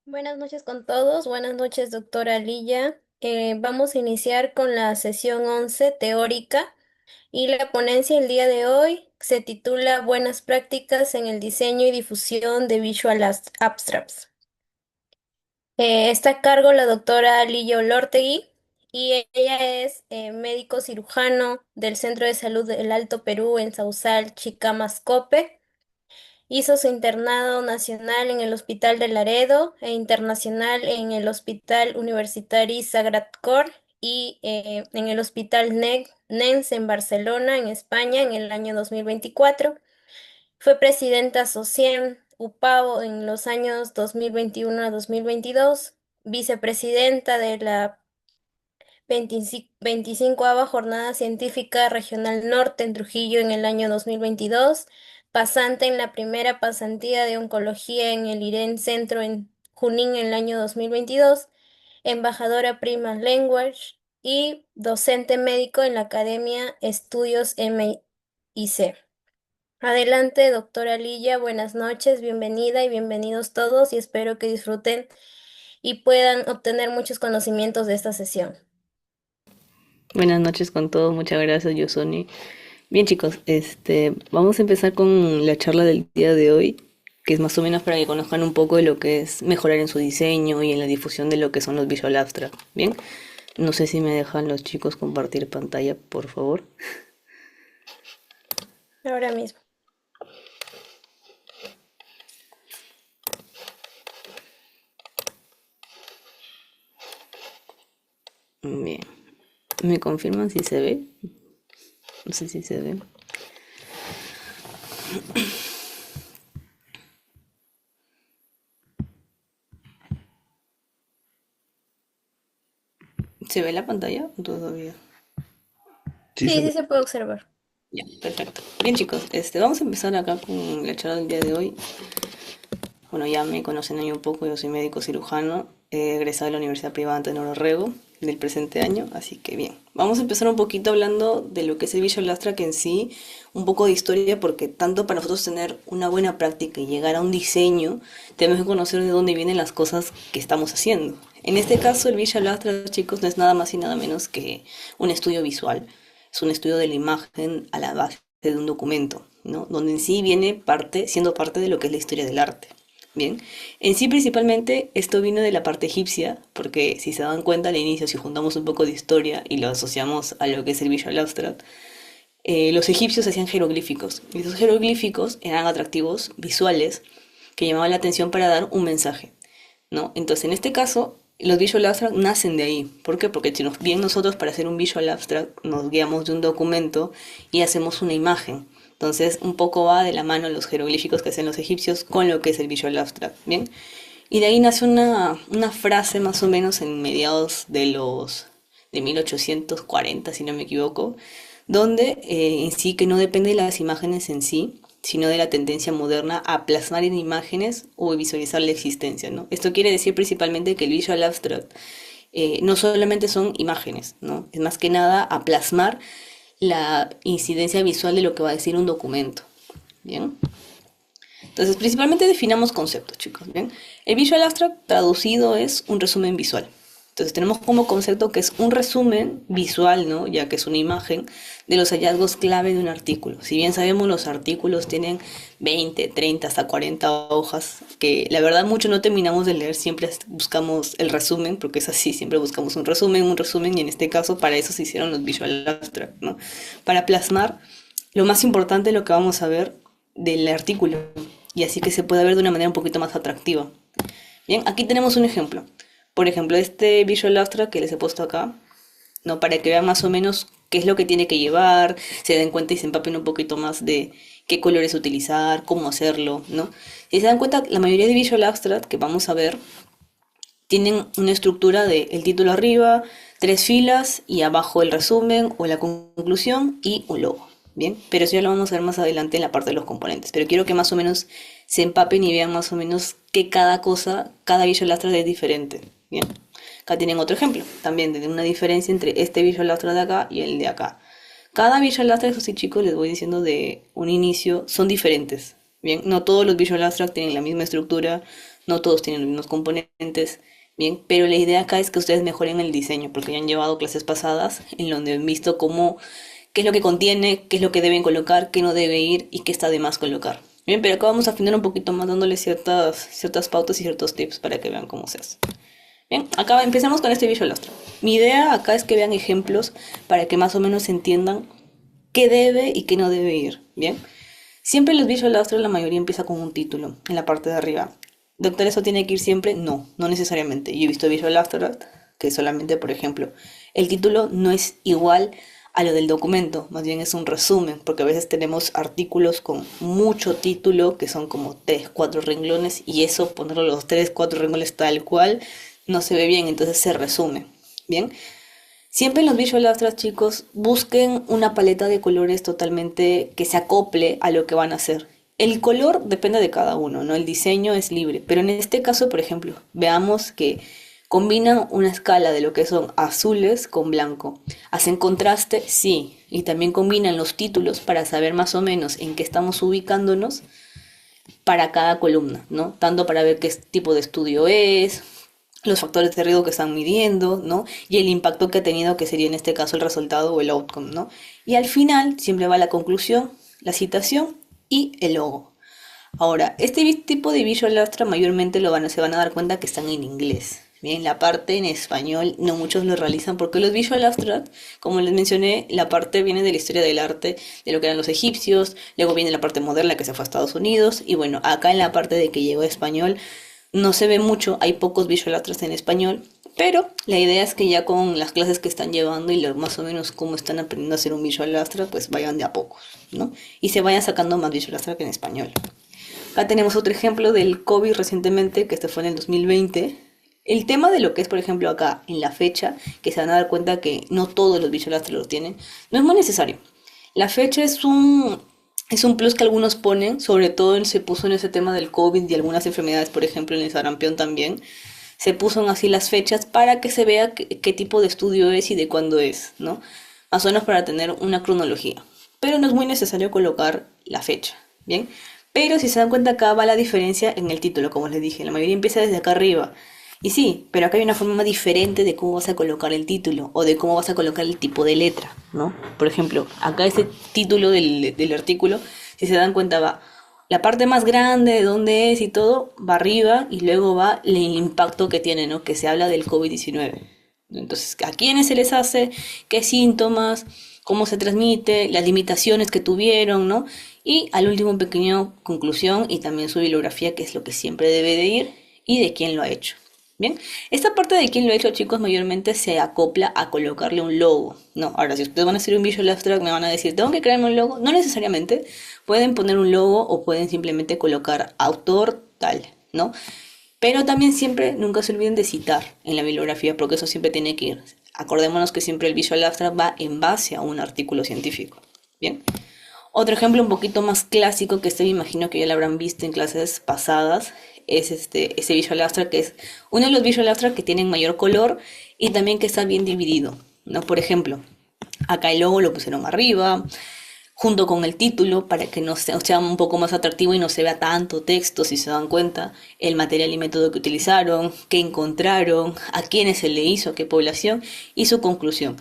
Buenas noches con todos, buenas noches doctora Lilla. Vamos a iniciar con la sesión 11 teórica y la ponencia el día de hoy se titula Buenas prácticas en el diseño y difusión de Visual Abstracts. Está a cargo la doctora Lilla Olortegui y ella es médico cirujano del Centro de Salud del Alto Perú en Sausal, Chicamascope. Hizo su internado nacional en el Hospital de Laredo e internacional en el Hospital Universitari Sagrat Cor y en el Hospital NENS en Barcelona, en España, en el año 2024. Fue presidenta SOCIEM UPAO en los años 2021 a 2022, vicepresidenta de la 25ª Jornada Científica Regional Norte en Trujillo en el año 2022, pasante en la primera pasantía de oncología en el IREN Centro en Junín en el año 2022, embajadora Prima Language y docente médico en la Academia Estudios MIC. Adelante, doctora Lilla, buenas noches, bienvenida y bienvenidos todos y espero que disfruten y puedan obtener muchos conocimientos de esta sesión. Buenas noches con todos, muchas gracias, Yosoni. Bien, chicos, vamos a empezar con la charla del día de hoy, que es más o menos para que conozcan un poco de lo que es mejorar en su diseño y en la difusión de lo que son los Visual Abstract. Bien, no sé si me dejan los chicos compartir pantalla, por favor. Ahora mismo. Bien, ¿me confirman si se ve? No sé si se ve. ¿Se ve la pantalla? Todavía. Sí, Sí, se sí ve. se puede observar. Ya, perfecto. Bien, chicos, vamos a empezar acá con la charla del día de hoy. Bueno, ya me conocen ahí un poco, yo soy médico cirujano, egresado de la Universidad Privada Antonio Orrego del presente año, así que bien. Vamos a empezar un poquito hablando de lo que es el Visual Abstract en sí, un poco de historia, porque tanto para nosotros tener una buena práctica y llegar a un diseño, tenemos que conocer de dónde vienen las cosas que estamos haciendo. En este caso, el Visual Abstract, chicos, no es nada más y nada menos que un estudio visual, es un estudio de la imagen a la base de un documento, ¿no? Donde en sí viene parte, siendo parte de lo que es la historia del arte. Bien, en sí principalmente esto vino de la parte egipcia, porque si se dan cuenta al inicio, si juntamos un poco de historia y lo asociamos a lo que es el Visual Abstract, los egipcios hacían jeroglíficos, y esos jeroglíficos eran atractivos visuales que llamaban la atención para dar un mensaje, ¿no? Entonces en este caso, los Visual Abstract nacen de ahí. ¿Por qué? Porque si nos bien nosotros para hacer un Visual Abstract nos guiamos de un documento y hacemos una imagen. Entonces, un poco va de la mano los jeroglíficos que hacen los egipcios con lo que es el Visual Abstract, ¿bien? Y de ahí nace una frase más o menos en mediados de 1840, si no me equivoco, donde en sí que no depende de las imágenes en sí, sino de la tendencia moderna a plasmar en imágenes o visualizar la existencia, ¿no? Esto quiere decir principalmente que el Visual Abstract no solamente son imágenes, ¿no? Es más que nada a plasmar la incidencia visual de lo que va a decir un documento. Bien. Entonces, principalmente definamos conceptos, chicos. Bien. El Visual Abstract traducido es un resumen visual. Entonces, tenemos como concepto que es un resumen visual, ¿no? Ya que es una imagen de los hallazgos clave de un artículo. Si bien sabemos, los artículos tienen 20, 30, hasta 40 hojas, que la verdad mucho no terminamos de leer, siempre buscamos el resumen, porque es así, siempre buscamos un resumen, y en este caso para eso se hicieron los Visual Abstract, ¿no? Para plasmar lo más importante, lo que vamos a ver del artículo, y así que se pueda ver de una manera un poquito más atractiva. Bien, aquí tenemos un ejemplo. Por ejemplo, este Visual Abstract que les he puesto acá, ¿no? Para que vean más o menos qué es lo que tiene que llevar, se den cuenta y se empapen un poquito más de qué colores utilizar, cómo hacerlo, ¿no? Si se dan cuenta, la mayoría de Visual Abstract que vamos a ver tienen una estructura de el título arriba, tres filas y abajo el resumen o la conclusión y un logo. Bien, pero eso ya lo vamos a ver más adelante en la parte de los componentes. Pero quiero que más o menos se empapen y vean más o menos que cada cosa, cada Visual Abstract es diferente. Bien, acá tienen otro ejemplo también de una diferencia entre este Visual Abstract de acá y el de acá. Cada Visual Abstract, eso sí chicos, les voy diciendo de un inicio, son diferentes. Bien, no todos los Visual Abstract tienen la misma estructura, no todos tienen los mismos componentes, bien, pero la idea acá es que ustedes mejoren el diseño, porque ya han llevado clases pasadas en donde han visto cómo, qué es lo que contiene, qué es lo que deben colocar, qué no debe ir y qué está de más colocar. Bien, pero acá vamos a afinar un poquito más dándoles ciertas pautas y ciertos tips para que vean cómo se hace. Bien, acá empezamos con este Visual Abstract. Mi idea acá es que vean ejemplos para que más o menos entiendan qué debe y qué no debe ir. Bien, siempre los Visual Abstract la mayoría empieza con un título en la parte de arriba. Doctor, ¿eso tiene que ir siempre? No, no necesariamente. Yo he visto Visual Abstract que solamente, por ejemplo, el título no es igual a lo del documento, más bien es un resumen, porque a veces tenemos artículos con mucho título que son como 3, 4 renglones y eso, ponerlo los 3, 4 renglones tal cual, no se ve bien, entonces se resume. Bien, siempre en los Visual Abstract, chicos, busquen una paleta de colores totalmente que se acople a lo que van a hacer. El color depende de cada uno, ¿no? El diseño es libre, pero en este caso, por ejemplo, veamos que combinan una escala de lo que son azules con blanco. ¿Hacen contraste? Sí. Y también combinan los títulos para saber más o menos en qué estamos ubicándonos para cada columna, ¿no? Tanto para ver qué tipo de estudio es, los factores de riesgo que están midiendo, ¿no? Y el impacto que ha tenido, que sería en este caso el resultado o el outcome, ¿no? Y al final siempre va la conclusión, la citación y el logo. Ahora, este tipo de Visual Abstract mayormente se van a dar cuenta que están en inglés. Bien, la parte en español no muchos lo realizan porque los Visual Abstract, como les mencioné, la parte viene de la historia del arte, de lo que eran los egipcios, luego viene la parte moderna que se fue a Estados Unidos y bueno, acá en la parte de que llegó a español no se ve mucho, hay pocos Visual Abstracts en español, pero la idea es que ya con las clases que están llevando y más o menos cómo están aprendiendo a hacer un Visual Abstract, pues vayan de a pocos, ¿no? Y se vayan sacando más Visual Abstract en español. Acá tenemos otro ejemplo del COVID recientemente, que este fue en el 2020. El tema de lo que es, por ejemplo, acá en la fecha, que se van a dar cuenta que no todos los Visual Abstract lo tienen, no es muy necesario. La fecha es un plus que algunos ponen, sobre todo se puso en ese tema del COVID y algunas enfermedades, por ejemplo, en el sarampión también. Se puso así las fechas para que se vea qué tipo de estudio es y de cuándo es, ¿no? Más o menos para tener una cronología. Pero no es muy necesario colocar la fecha, ¿bien? Pero si se dan cuenta acá va la diferencia en el título, como les dije, la mayoría empieza desde acá arriba. Y sí, pero acá hay una forma diferente de cómo vas a colocar el título o de cómo vas a colocar el tipo de letra, ¿no? Por ejemplo, acá este título del artículo, si se dan cuenta va la parte más grande de dónde es y todo, va arriba y luego va el impacto que tiene, ¿no? Que se habla del COVID-19. Entonces, ¿a quiénes se les hace? ¿Qué síntomas? ¿Cómo se transmite? Las limitaciones que tuvieron, ¿no? Y al último, un pequeño conclusión y también su bibliografía, que es lo que siempre debe de ir, y de quién lo ha hecho. Bien, esta parte de quién lo ha hecho, chicos, mayormente se acopla a colocarle un logo. No, ahora si ustedes van a hacer un Visual Abstract me van a decir, ¿tengo que crearme un logo? No necesariamente, pueden poner un logo o pueden simplemente colocar autor tal, ¿no? Pero también siempre, nunca se olviden de citar en la bibliografía, porque eso siempre tiene que ir. Acordémonos que siempre el Visual Abstract va en base a un artículo científico. Bien. Otro ejemplo un poquito más clásico que me imagino que ya lo habrán visto en clases pasadas es ese Visual Abstract que es uno de los Visual Abstract que tienen mayor color y también que está bien dividido, ¿no? Por ejemplo, acá el logo lo pusieron arriba, junto con el título para que no sea un poco más atractivo y no se vea tanto texto, si se dan cuenta, el material y método que utilizaron, qué encontraron, a quiénes se le hizo, a qué población y su conclusión.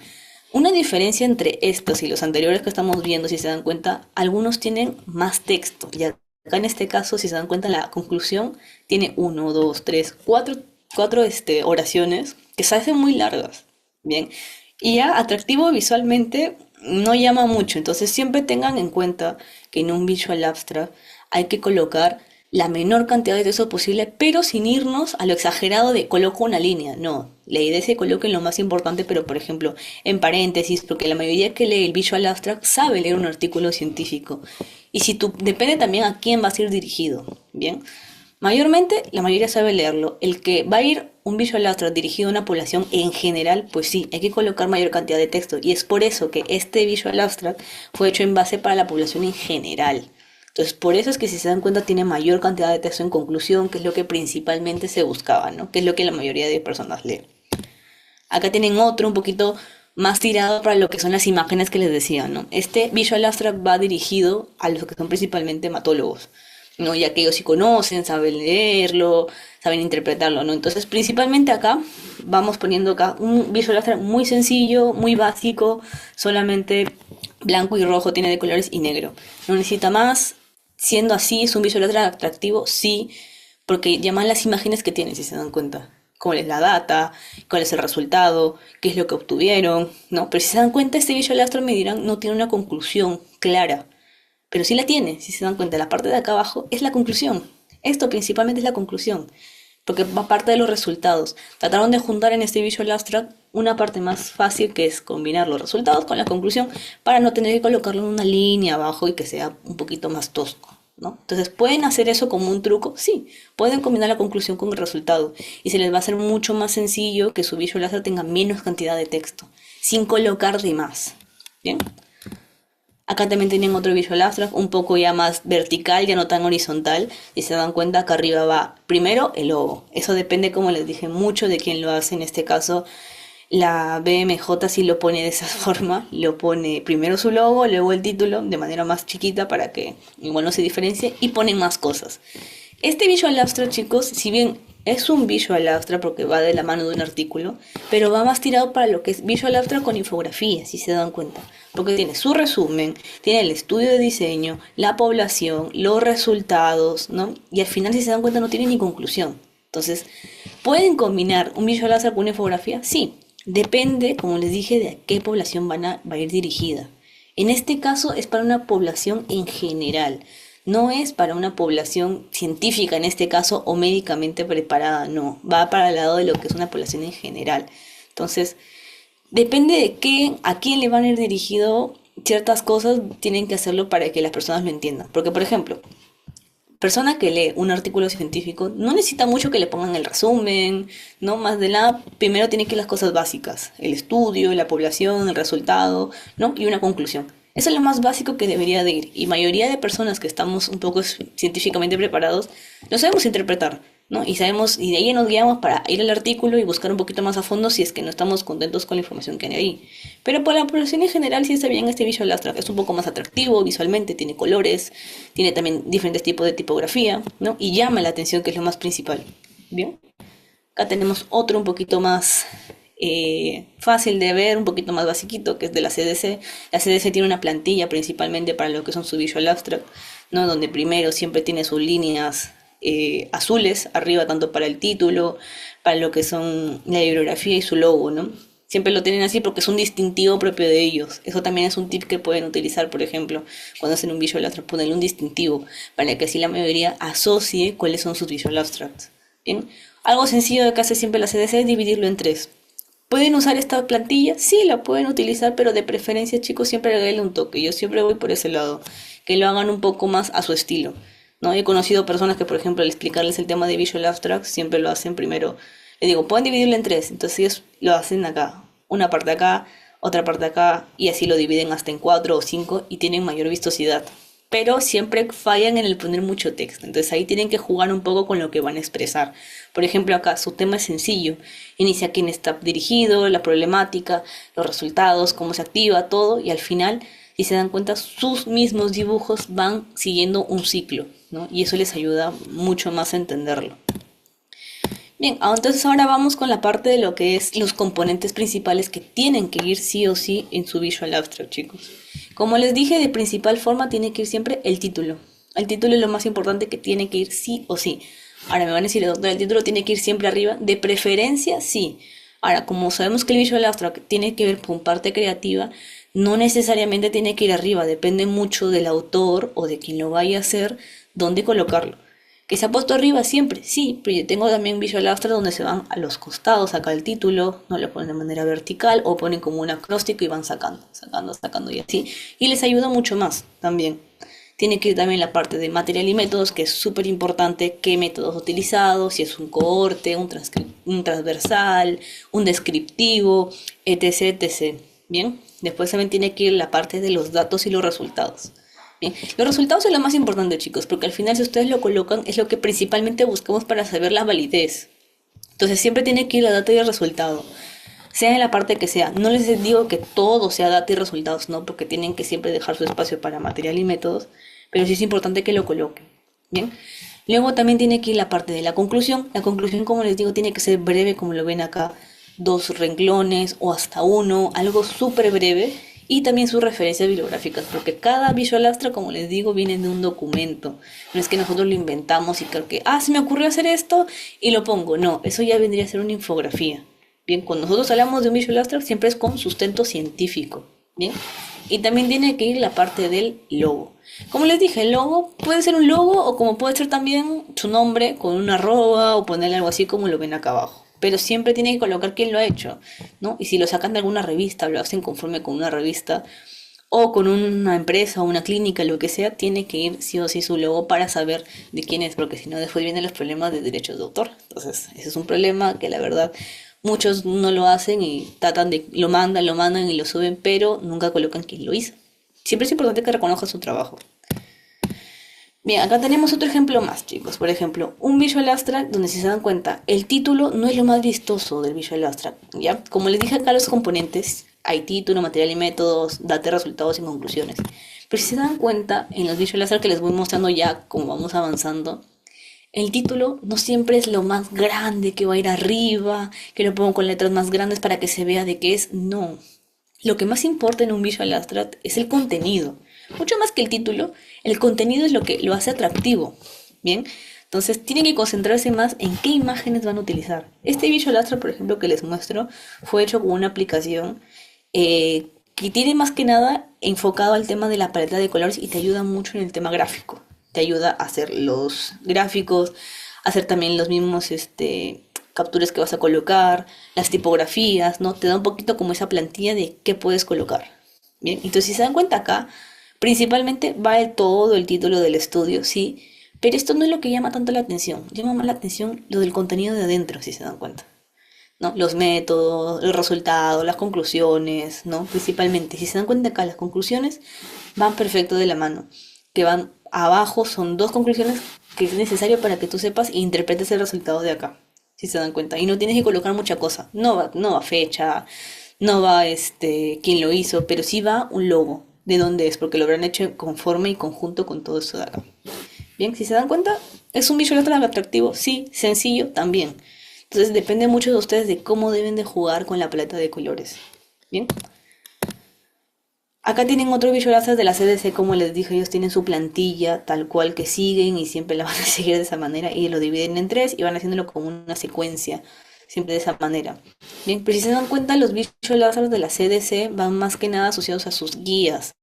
Una diferencia entre estos y los anteriores que estamos viendo, si se dan cuenta, algunos tienen más texto. Y acá en este caso, si se dan cuenta, la conclusión tiene uno, dos, tres, cuatro oraciones que se hacen muy largas. Bien. Y ya atractivo visualmente no llama mucho. Entonces siempre tengan en cuenta que en un Visual Abstract hay que colocar la menor cantidad de texto posible, pero sin irnos a lo exagerado de coloco una línea. No, la idea es que coloquen lo más importante, pero por ejemplo en paréntesis, porque la mayoría que lee el Visual Abstract sabe leer un artículo científico. Y si tú, depende también a quién va a ser dirigido, ¿bien? Mayormente, la mayoría sabe leerlo. El que va a ir un Visual Abstract dirigido a una población en general, pues sí, hay que colocar mayor cantidad de texto. Y es por eso que este Visual Abstract fue hecho en base para la población en general. Entonces, por eso es que si se dan cuenta tiene mayor cantidad de texto en conclusión, que es lo que principalmente se buscaba, ¿no? Que es lo que la mayoría de personas lee. Acá tienen otro un poquito más tirado para lo que son las imágenes que les decía, ¿no? Este Visual Abstract va dirigido a los que son principalmente hematólogos, ¿no? Ya que ellos sí conocen, saben leerlo, saben interpretarlo, ¿no? Entonces, principalmente acá, vamos poniendo acá un Visual Abstract muy sencillo, muy básico, solamente blanco y rojo tiene de colores y negro. No necesita más. Siendo así, es un Visual Abstract atractivo, sí, porque llaman las imágenes que tienen, si se dan cuenta. Cuál es la data, cuál es el resultado, qué es lo que obtuvieron, ¿no? Pero si se dan cuenta, este Visual Abstract me dirán, no tiene una conclusión clara, pero sí la tiene, si se dan cuenta, la parte de acá abajo es la conclusión. Esto principalmente es la conclusión, porque va parte de los resultados. Trataron de juntar en este Visual Abstract una parte más fácil que es combinar los resultados con la conclusión para no tener que colocarlo en una línea abajo y que sea un poquito más tosco, ¿no? Entonces, ¿pueden hacer eso como un truco? Sí, pueden combinar la conclusión con el resultado y se les va a hacer mucho más sencillo que su Visual Abstract tenga menos cantidad de texto, sin colocar de más. ¿Bien? Acá también tienen otro Visual Abstract, un poco ya más vertical, ya no tan horizontal. Y se dan cuenta, acá arriba va primero el logo. Eso depende, como les dije, mucho de quién lo hace. En este caso, la BMJ sí lo pone de esa forma. Lo pone primero su logo, luego el título, de manera más chiquita para que igual no se diferencie. Y ponen más cosas. Este Visual Abstract, chicos, si bien es un Visual Abstract porque va de la mano de un artículo, pero va más tirado para lo que es Visual Abstract con infografía, si se dan cuenta. Porque tiene su resumen, tiene el estudio de diseño, la población, los resultados, ¿no? Y al final, si se dan cuenta, no tiene ni conclusión. Entonces, ¿pueden combinar un Visual Abstract con una infografía? Sí. Depende, como les dije, de a qué población va a ir dirigida. En este caso es para una población en general. No es para una población científica en este caso o médicamente preparada, no. Va para el lado de lo que es una población en general. Entonces, depende de qué, a quién le van a ir dirigido ciertas cosas, tienen que hacerlo para que las personas lo entiendan. Porque, por ejemplo, persona que lee un artículo científico no necesita mucho que le pongan el resumen, ¿no? Más de nada, primero tiene que ir las cosas básicas, el estudio, la población, el resultado, ¿no? Y una conclusión. Eso es lo más básico que debería de ir. Y mayoría de personas que estamos un poco científicamente preparados, lo sabemos interpretar, ¿no? Y sabemos, y de ahí nos guiamos para ir al artículo y buscar un poquito más a fondo si es que no estamos contentos con la información que hay ahí. Pero para la población en general sí está bien este Visual Abstract. Es un poco más atractivo visualmente, tiene colores, tiene también diferentes tipos de tipografía, ¿no? Y llama la atención, que es lo más principal. ¿Bien? Acá tenemos otro un poquito más fácil de ver, un poquito más basiquito, que es de la CDC. La CDC tiene una plantilla principalmente para lo que son su Visual Abstract, ¿no? Donde primero siempre tiene sus líneas azules arriba, tanto para el título, para lo que son la bibliografía y su logo, ¿no? Siempre lo tienen así porque es un distintivo propio de ellos. Eso también es un tip que pueden utilizar, por ejemplo, cuando hacen un Visual Abstract, ponerle un distintivo para que así la mayoría asocie cuáles son sus Visual Abstracts. ¿Bien? Algo sencillo que hace siempre la CDC es dividirlo en tres. ¿Pueden usar esta plantilla? Sí, la pueden utilizar, pero de preferencia, chicos, siempre agreguenle un toque. Yo siempre voy por ese lado, que lo hagan un poco más a su estilo, ¿no? He conocido personas que, por ejemplo, al explicarles el tema de Visual Abstract, siempre lo hacen primero. Les digo, pueden dividirlo en tres, entonces ellos lo hacen acá, una parte acá, otra parte acá, y así lo dividen hasta en cuatro o cinco y tienen mayor vistosidad. Pero siempre fallan en el poner mucho texto, entonces ahí tienen que jugar un poco con lo que van a expresar. Por ejemplo, acá su tema es sencillo, inicia a quién está dirigido, la problemática, los resultados, cómo se activa, todo, y al final, si se dan cuenta, sus mismos dibujos van siguiendo un ciclo, ¿no? Y eso les ayuda mucho más a entenderlo. Bien, entonces ahora vamos con la parte de lo que es los componentes principales que tienen que ir sí o sí en su Visual Abstract, chicos. Como les dije, de principal forma tiene que ir siempre el título. El título es lo más importante que tiene que ir sí o sí. Ahora me van a decir, doctor, el título tiene que ir siempre arriba. De preferencia, sí. Ahora, como sabemos que el Visual Abstract tiene que ver con parte creativa, no necesariamente tiene que ir arriba. Depende mucho del autor o de quien lo vaya a hacer, dónde colocarlo. ¿Que se ha puesto arriba siempre? Sí, pero yo tengo también Visual Abstract donde se van a los costados, acá el título, no lo ponen de manera vertical o ponen como un acróstico y van sacando y así. Y les ayuda mucho más también. Tiene que ir también la parte de material y métodos, que es súper importante, qué métodos utilizados, si es un cohorte, un transversal, un descriptivo, etc, etc. Bien, después también tiene que ir la parte de los datos y los resultados. Bien, los resultados son lo más importante, chicos, porque al final si ustedes lo colocan es lo que principalmente buscamos para saber la validez. Entonces siempre tiene que ir la data y el resultado, sea en la parte que sea. No les digo que todo sea data y resultados, no, porque tienen que siempre dejar su espacio para material y métodos, pero sí es importante que lo coloquen. Bien. Luego también tiene que ir la parte de la conclusión. La conclusión, como les digo, tiene que ser breve, como lo ven acá, dos renglones o hasta uno, algo súper breve. Y también sus referencias bibliográficas, porque cada Visual Astra, como les digo, viene de un documento. No es que nosotros lo inventamos y creo que, se me ocurrió hacer esto y lo pongo. No, eso ya vendría a ser una infografía. Bien, cuando nosotros hablamos de un Visual Astra, siempre es con sustento científico. Bien, y también tiene que ir la parte del logo. Como les dije, el logo puede ser un logo o como puede ser también su nombre con una arroba o ponerle algo así como lo ven acá abajo. Pero siempre tiene que colocar quién lo ha hecho, ¿no? Y si lo sacan de alguna revista, lo hacen conforme con una revista o con una empresa o una clínica, lo que sea, tiene que ir sí o sí su logo para saber de quién es, porque si no después vienen los problemas de derechos de autor. Entonces, ese es un problema que la verdad muchos no lo hacen y tratan de, lo mandan y lo suben, pero nunca colocan quién lo hizo. Siempre es importante que reconozca su trabajo. Bien, acá tenemos otro ejemplo más, chicos. Por ejemplo, un Visual Abstract donde si se dan cuenta, el título no es lo más vistoso del Visual Abstract, ¿ya? Como les dije acá, los componentes, hay título, material y métodos, data, resultados y conclusiones. Pero si se dan cuenta, en los Visual Abstract que les voy mostrando ya como vamos avanzando, el título no siempre es lo más grande que va a ir arriba, que lo pongo con letras más grandes para que se vea de qué es. No. Lo que más importa en un Visual Abstract es el contenido. Mucho más que el título, el contenido es lo que lo hace atractivo. Bien, entonces tienen que concentrarse más en qué imágenes van a utilizar. Este Visual Abstract, por ejemplo, que les muestro, fue hecho con una aplicación que tiene más que nada enfocado al tema de la paleta de colores y te ayuda mucho en el tema gráfico. Te ayuda a hacer los gráficos, a hacer también los mismos capturas que vas a colocar, las tipografías, ¿no? Te da un poquito como esa plantilla de qué puedes colocar. Bien, entonces si se dan cuenta acá, principalmente va todo el título del estudio, sí, pero esto no es lo que llama tanto la atención. Llama más la atención lo del contenido de adentro, si se dan cuenta. ¿No? Los métodos, el resultado, las conclusiones, ¿no? Principalmente, si se dan cuenta acá, las conclusiones van perfecto de la mano. Que van abajo, son dos conclusiones que es necesario para que tú sepas e interpretes el resultado de acá. Si se dan cuenta. Y no tienes que colocar mucha cosa. No va fecha, no va quién lo hizo, pero sí va un logo de dónde es, porque lo habrán hecho conforme y conjunto con todo esto de acá. Bien, si se dan cuenta, es un visual atractivo, sí, sencillo también. Entonces depende mucho de ustedes de cómo deben de jugar con la paleta de colores. Bien. Acá tienen otro visual de la CDC, como les dije, ellos tienen su plantilla tal cual que siguen y siempre la van a seguir de esa manera y lo dividen en tres y van haciéndolo como una secuencia, siempre de esa manera. Bien, pero si se dan cuenta, los visual de la CDC van más que nada asociados a sus guías.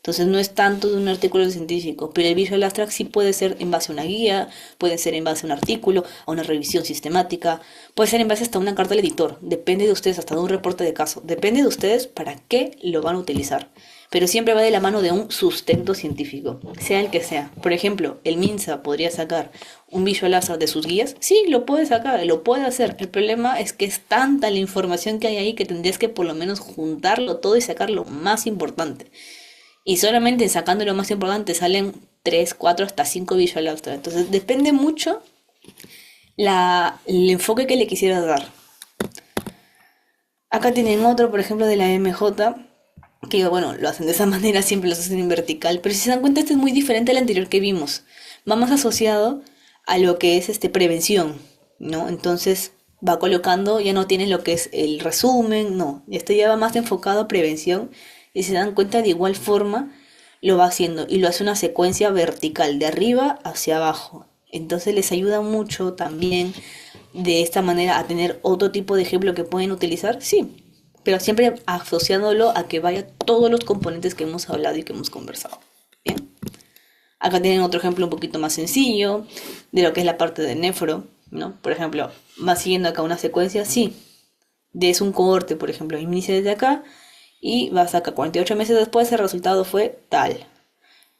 Entonces no es tanto de un artículo científico, pero el Visual Abstract sí puede ser en base a una guía, puede ser en base a un artículo, a una revisión sistemática, puede ser en base hasta una carta al editor, depende de ustedes, hasta de un reporte de caso, depende de ustedes para qué lo van a utilizar. Pero siempre va de la mano de un sustento científico, sea el que sea. Por ejemplo, el MINSA podría sacar un Visual Abstract de sus guías. Sí, lo puede sacar, lo puede hacer. El problema es que es tanta la información que hay ahí que tendrías que por lo menos juntarlo todo y sacar lo más importante. Y solamente sacando lo más importante salen 3 4 hasta 5 Visual Abstract. Entonces depende mucho el enfoque que le quisieras dar. Acá tienen otro, por ejemplo, de la MJ, que bueno, lo hacen de esa manera, siempre lo hacen en vertical. Pero si se dan cuenta, este es muy diferente al anterior que vimos. Va más asociado a lo que es prevención, ¿no? Entonces va colocando, ya no tiene lo que es el resumen, no. Este ya va más enfocado a prevención y se dan cuenta de igual forma lo va haciendo y lo hace una secuencia vertical de arriba hacia abajo. Entonces les ayuda mucho también de esta manera a tener otro tipo de ejemplo que pueden utilizar, sí, pero siempre asociándolo a que vaya todos los componentes que hemos hablado y que hemos conversado. Bien. Acá tienen otro ejemplo un poquito más sencillo de lo que es la parte de nefro, ¿no? Por ejemplo, va siguiendo acá una secuencia, sí, es un cohorte, por ejemplo, inicia desde acá y vas acá 48 meses después, el resultado fue tal.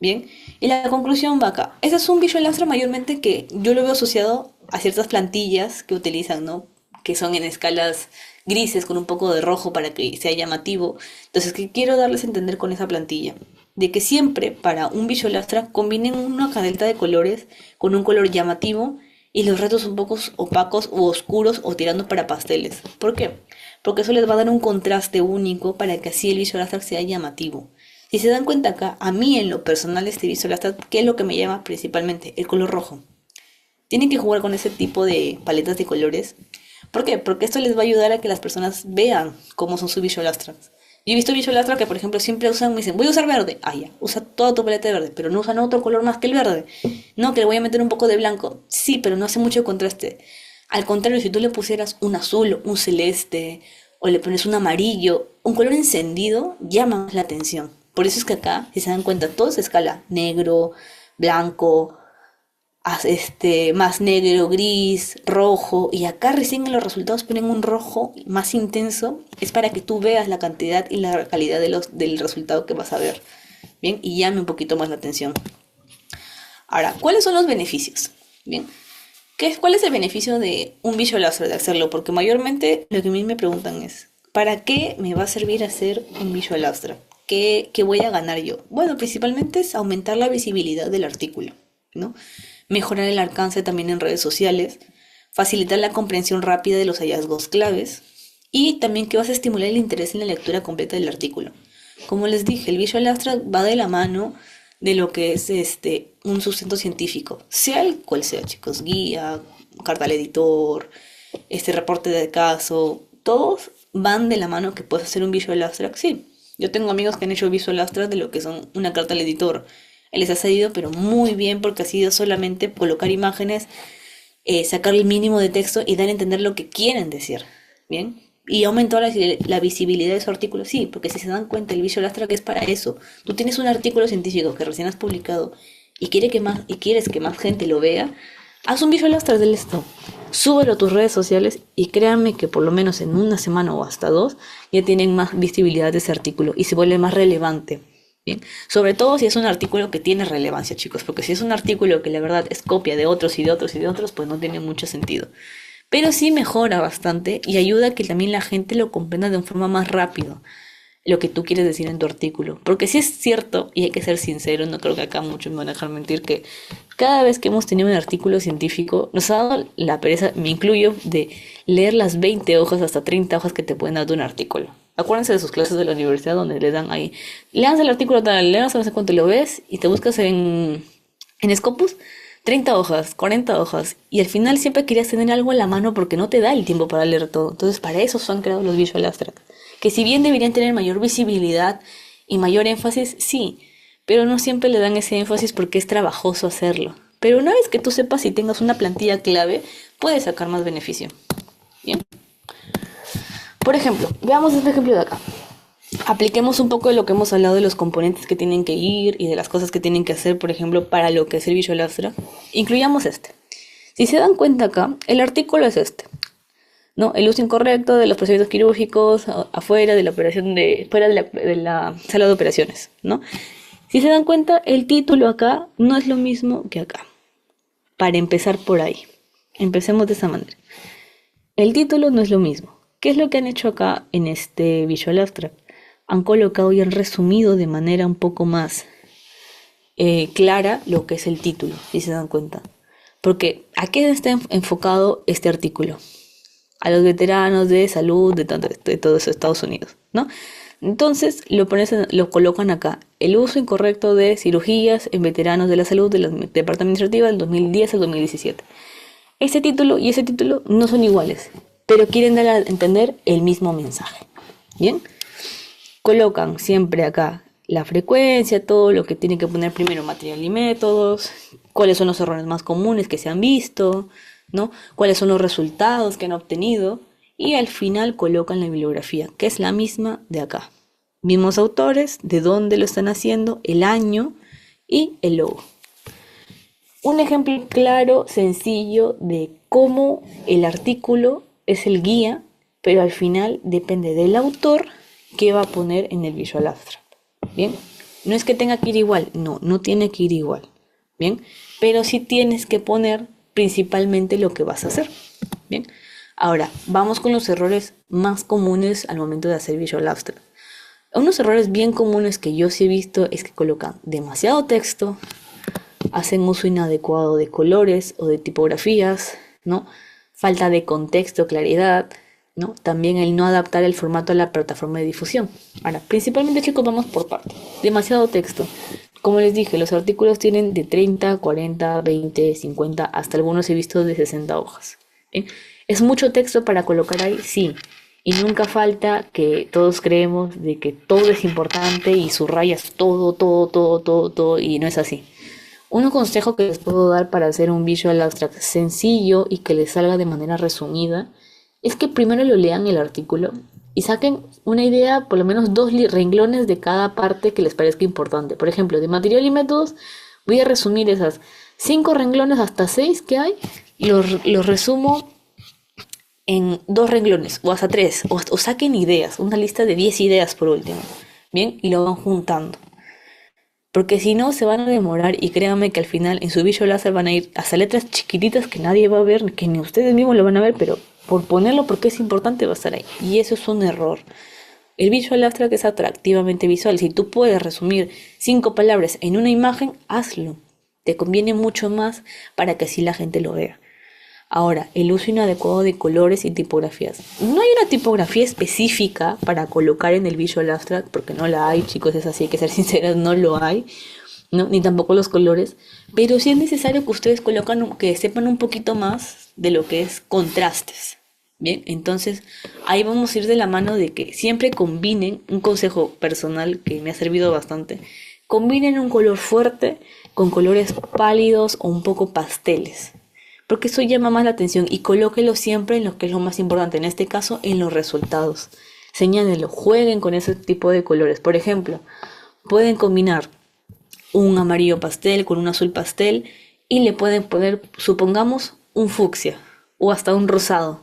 Bien, y la conclusión va acá. Ese es un Visual Abstract mayormente que yo lo veo asociado a ciertas plantillas que utilizan, ¿no? Que son en escalas grises con un poco de rojo para que sea llamativo. Entonces, ¿qué quiero darles a entender con esa plantilla? De que siempre para un Visual Abstract combinen una paleta de colores con un color llamativo y los retos un poco opacos u oscuros o tirando para pasteles. ¿Por qué? Porque eso les va a dar un contraste único para que así el Visual Abstract sea llamativo. Si se dan cuenta acá, a mí en lo personal este Visual Abstract, ¿qué es lo que me llama principalmente? El color rojo. Tienen que jugar con ese tipo de paletas de colores. ¿Por qué? Porque esto les va a ayudar a que las personas vean cómo son sus Visual Abstracts. Yo he visto Visual Abstract que, por ejemplo, siempre usan, me dicen, voy a usar verde. Ah, ya, usa toda tu paleta de verde, pero no usan otro color más que el verde. No, que le voy a meter un poco de blanco. Sí, pero no hace mucho contraste. Al contrario, si tú le pusieras un azul, un celeste, o le pones un amarillo, un color encendido, llama más la atención. Por eso es que acá, si se dan cuenta, todo se escala. Negro, blanco, más negro, gris, rojo, y acá recién en los resultados ponen un rojo más intenso, es para que tú veas la cantidad y la calidad del resultado que vas a ver, ¿bien? Y llame un poquito más la atención. Ahora, ¿cuáles son los beneficios? Bien, ¿cuál es el beneficio de un Visual Abstract de hacerlo? Porque mayormente lo que a mí me preguntan es, ¿para qué me va a servir hacer un Visual Abstract? ¿Qué voy a ganar yo? Bueno, principalmente es aumentar la visibilidad del artículo, ¿no? Mejorar el alcance también en redes sociales, facilitar la comprensión rápida de los hallazgos claves y también que vas a estimular el interés en la lectura completa del artículo. Como les dije, el Visual Abstract va de la mano de lo que es un sustento científico, sea el cual sea, chicos, guía, carta al editor, reporte de caso, todos van de la mano que puedes hacer un Visual Abstract, sí. Yo tengo amigos que han hecho Visual Abstract de lo que son una carta al editor. Les ha salido pero muy bien porque ha sido solamente colocar imágenes, sacar el mínimo de texto y dar a entender lo que quieren decir, ¿bien? Y aumentó la visibilidad de su artículo, sí, porque si se dan cuenta el Visual Abstract es para eso. Tú tienes un artículo científico que recién has publicado y quieres que más gente lo vea, haz un Visual Abstract del esto, súbelo a tus redes sociales y créanme que por lo menos en una semana o hasta dos ya tienen más visibilidad de ese artículo y se vuelve más relevante. Bien, sobre todo si es un artículo que tiene relevancia, chicos, porque si es un artículo que la verdad es copia de otros y de otros y de otros, pues no tiene mucho sentido. Pero sí mejora bastante y ayuda a que también la gente lo comprenda de una forma más rápido lo que tú quieres decir en tu artículo. Porque sí es cierto, y hay que ser sincero, no creo que acá muchos me van a dejar mentir, que cada vez que hemos tenido un artículo científico, nos ha dado la pereza, me incluyo, de leer las 20 hojas hasta 30 hojas que te pueden dar de un artículo. Acuérdense de sus clases de la universidad donde les dan ahí, leas el artículo tal, leas no sé cuánto lo ves y te buscas en Scopus 30 hojas, 40 hojas y al final siempre querías tener algo en la mano porque no te da el tiempo para leer todo. Entonces para eso se han creado los Visual Abstract, que si bien deberían tener mayor visibilidad y mayor énfasis, sí, pero no siempre le dan ese énfasis porque es trabajoso hacerlo. Pero una vez que tú sepas y tengas una plantilla clave, puedes sacar más beneficio. Bien. Por ejemplo, veamos este ejemplo de acá. Apliquemos un poco de lo que hemos hablado de los componentes que tienen que ir y de las cosas que tienen que hacer, por ejemplo, para lo que es el Visual Abstract. Incluyamos este. Si se dan cuenta acá, el artículo es este, ¿no? El uso incorrecto de los procedimientos quirúrgicos afuera de la operación fuera de la sala de operaciones, ¿no? Si se dan cuenta, el título acá no es lo mismo que acá. Para empezar por ahí. Empecemos de esa manera. El título no es lo mismo. ¿Qué es lo que han hecho acá en este Visual Abstract? Han colocado y han resumido de manera un poco más clara lo que es el título, si se dan cuenta. Porque ¿a qué está enfocado este artículo? A los veteranos de salud de todos los Estados Unidos, ¿no? Entonces lo colocan acá. El uso incorrecto de cirugías en veteranos de la salud de la Departamento Administrativa del 2010 al 2017. Ese título y ese título no son iguales, pero quieren dar a entender el mismo mensaje. ¿Bien? Colocan siempre acá la frecuencia, todo lo que tienen que poner primero, material y métodos, cuáles son los errores más comunes que se han visto, ¿no? Cuáles son los resultados que han obtenido y al final colocan la bibliografía, que es la misma de acá. Mismos autores, de dónde lo están haciendo, el año y el logo. Un ejemplo claro, sencillo de cómo el artículo es el guía, pero al final depende del autor que va a poner en el Visual Abstract. Bien, no es que tenga que ir igual, no tiene que ir igual. Bien, pero sí tienes que poner principalmente lo que vas a hacer. Bien, ahora vamos con los errores más comunes al momento de hacer Visual Abstract. Unos errores bien comunes que yo sí he visto es que colocan demasiado texto, hacen uso inadecuado de colores o de tipografías, ¿no? Falta de contexto, claridad, ¿no? También el no adaptar el formato a la plataforma de difusión. Ahora, principalmente chicos, vamos por partes. Demasiado texto. Como les dije, los artículos tienen de 30, 40, 20, 50, hasta algunos he visto de 60 hojas. ¿Bien? ¿Es mucho texto para colocar ahí? Sí. Y nunca falta que todos creemos de que todo es importante y subrayas todo, todo, todo, todo, todo, y no es así. Un consejo que les puedo dar para hacer un visual abstract sencillo y que les salga de manera resumida es que primero lo lean el artículo y saquen una idea, por lo menos dos renglones de cada parte que les parezca importante. Por ejemplo, de material y métodos, voy a resumir esas 5 renglones hasta 6 que hay y los resumo en 2 renglones o hasta 3 o saquen ideas, una lista de 10 ideas por último. Bien, y lo van juntando. Porque si no, se van a demorar y créanme que al final en su Visual Láser van a ir hasta letras chiquititas que nadie va a ver, que ni ustedes mismos lo van a ver, pero por ponerlo porque es importante va a estar ahí. Y eso es un error. El Visual Abstract es atractivamente visual. Si tú puedes resumir 5 palabras en una imagen, hazlo. Te conviene mucho más para que así la gente lo vea. Ahora, el uso inadecuado de colores y tipografías. No hay una tipografía específica para colocar en el Visual Abstract, porque no la hay, chicos, es así, hay que ser sinceros, no lo hay, ¿no? Ni tampoco los colores, pero sí es necesario que ustedes colocan, que sepan un poquito más de lo que es contrastes. Bien, entonces ahí vamos a ir de la mano de que siempre combinen, un consejo personal que me ha servido bastante, combinen un color fuerte con colores pálidos o un poco pasteles porque eso llama más la atención y colóquelo siempre en lo que es lo más importante, en este caso en los resultados. Señálenlo, jueguen con ese tipo de colores. Por ejemplo, pueden combinar un amarillo pastel con un azul pastel y le pueden poner, supongamos, un fucsia o hasta un rosado.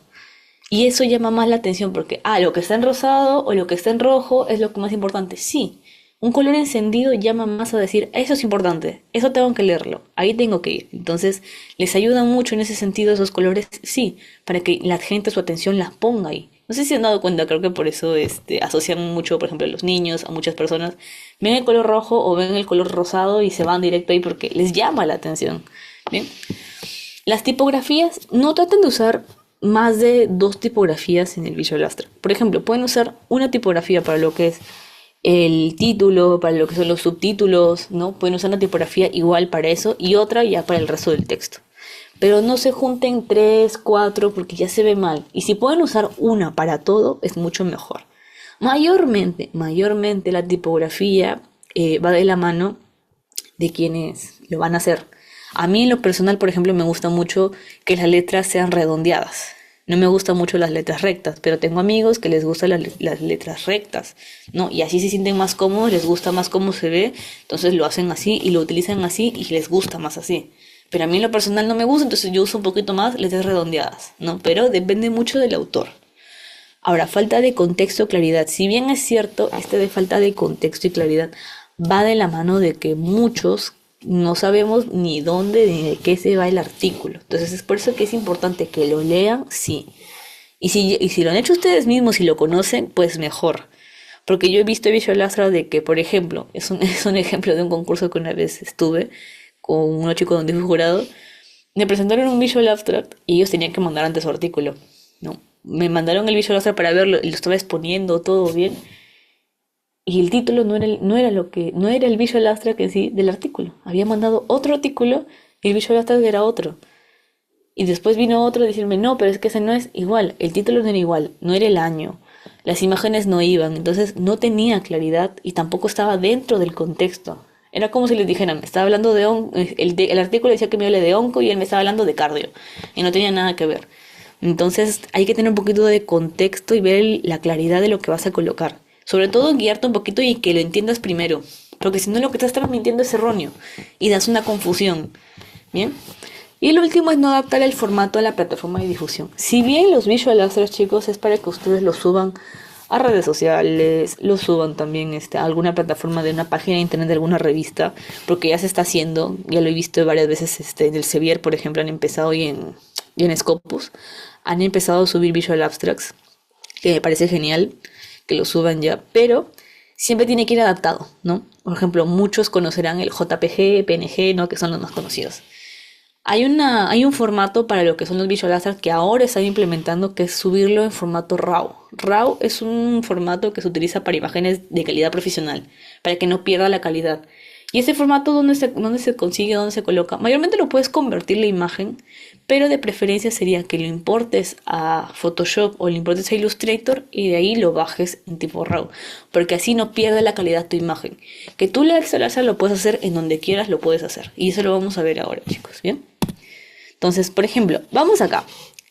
Y eso llama más la atención porque, lo que está en rosado o lo que está en rojo es lo que más importante. Sí, un color encendido llama más a decir, eso es importante, eso tengo que leerlo, ahí tengo que ir. Entonces, les ayudan mucho en ese sentido esos colores, sí, para que la gente su atención las ponga ahí. No sé si se han dado cuenta, creo que por eso asocian mucho, por ejemplo, a los niños, a muchas personas, ven el color rojo o ven el color rosado y se van directo ahí porque les llama la atención. Bien. Las tipografías, no traten de usar más de 2 tipografías en el Visual Abstract. Por ejemplo, pueden usar una tipografía para lo que es el título, para lo que son los subtítulos, ¿no? Pueden usar una tipografía igual para eso y otra ya para el resto del texto. Pero no se junten 3, 4 porque ya se ve mal. Y si pueden usar una para todo, es mucho mejor. Mayormente la tipografía va de la mano de quienes lo van a hacer. A mí en lo personal, por ejemplo, me gusta mucho que las letras sean redondeadas. No me gustan mucho las letras rectas, pero tengo amigos que les gustan las letras rectas, ¿no? Y así se sienten más cómodos, les gusta más cómo se ve, entonces lo hacen así y lo utilizan así y les gusta más así. Pero a mí en lo personal no me gusta, entonces yo uso un poquito más letras redondeadas, ¿no? Pero depende mucho del autor. Ahora, falta de contexto, claridad. Si bien es cierto, de falta de contexto y claridad va de la mano de que muchos no sabemos ni dónde ni de qué se va el artículo. Entonces es por eso que es importante que lo lean, sí. Y si lo han hecho ustedes mismos y lo conocen, pues mejor. Porque yo he visto Visual Astra de que, por ejemplo, es un ejemplo de un concurso que una vez estuve con unos chicos donde fui jurado. Me presentaron un Visual Abstract y ellos tenían que mandar antes su artículo, ¿no? Me mandaron el Visual Abstract para verlo y lo estaba exponiendo todo bien. Y el título no era el Visual Abstract en sí del artículo. Había mandado otro artículo y el Visual Abstract era otro. Y después vino otro a decirme, no, pero es que ese no es igual. El título no era igual, no era el año. Las imágenes no iban, entonces no tenía claridad y tampoco estaba dentro del contexto. Era como si les dijeran, me estaba hablando de el artículo decía que me hable de onco y él me estaba hablando de cardio. Y no tenía nada que ver. Entonces hay que tener un poquito de contexto y ver la claridad de lo que vas a colocar. Sobre todo guiarte un poquito y que lo entiendas primero. Porque si no lo que estás transmitiendo es erróneo y das una confusión. ¿Bien? Y lo último es no adaptar el formato a la plataforma de difusión. Si bien los Visual Abstracts, chicos, es para que ustedes los suban a redes sociales, los suban también a alguna plataforma de una página de internet de alguna revista, porque ya se está haciendo, ya lo he visto varias veces en el Sevier, por ejemplo, han empezado y en Scopus, han empezado a subir Visual Abstracts, que me parece genial que lo suban ya, pero siempre tiene que ir adaptado, ¿no? Por ejemplo, muchos conocerán el JPG, PNG, ¿no? Que son los más conocidos. Hay un formato para lo que son los Visual Arts que ahora están implementando, que es subirlo en formato RAW. RAW es un formato que se utiliza para imágenes de calidad profesional, para que no pierda la calidad. Y ese formato, ¿dónde se consigue, dónde se coloca? Mayormente lo puedes convertir la imagen, pero de preferencia sería que lo importes a Photoshop o lo importes a Illustrator y de ahí lo bajes en tipo RAW, porque así no pierde la calidad tu imagen. Que tú la excelência lo puedes hacer en donde quieras, lo puedes hacer. Y eso lo vamos a ver ahora, chicos, ¿bien? Entonces, por ejemplo, vamos acá.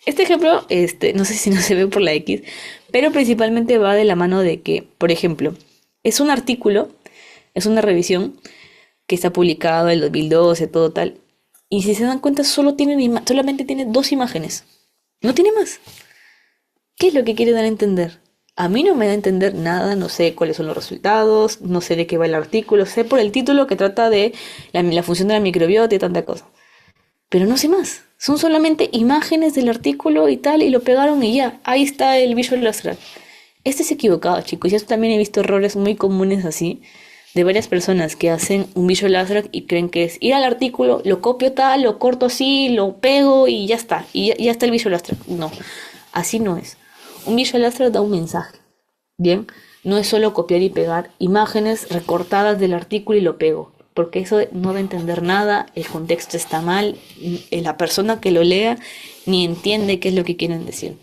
Este ejemplo, no sé si no se ve por la X, pero principalmente va de la mano de que, por ejemplo, es un artículo, es una revisión que está publicado en el 2012, todo tal, y si se dan cuenta solamente tiene dos imágenes, no tiene más. ¿Qué es lo que quiere dar a entender? A mí no me da a entender nada, no sé cuáles son los resultados, no sé de qué va el artículo, sé por el título que trata de la función de la microbiota y tanta cosa. Pero no sé más. Son solamente imágenes del artículo y tal, y lo pegaron y ya. Ahí está el Visual Illustrator. Este es equivocado, chicos. Yo también he visto errores muy comunes así, de varias personas que hacen un Visual Illustrator y creen que es ir al artículo, lo copio tal, lo corto así, lo pego y ya está. Y ya está el Visual Illustrator. No, así no es. Un Visual Illustrator da un mensaje. Bien, no es solo copiar y pegar imágenes recortadas del artículo y lo pego, porque eso no va a entender nada, el contexto está mal, la persona que lo lea ni entiende qué es lo que quieren decir.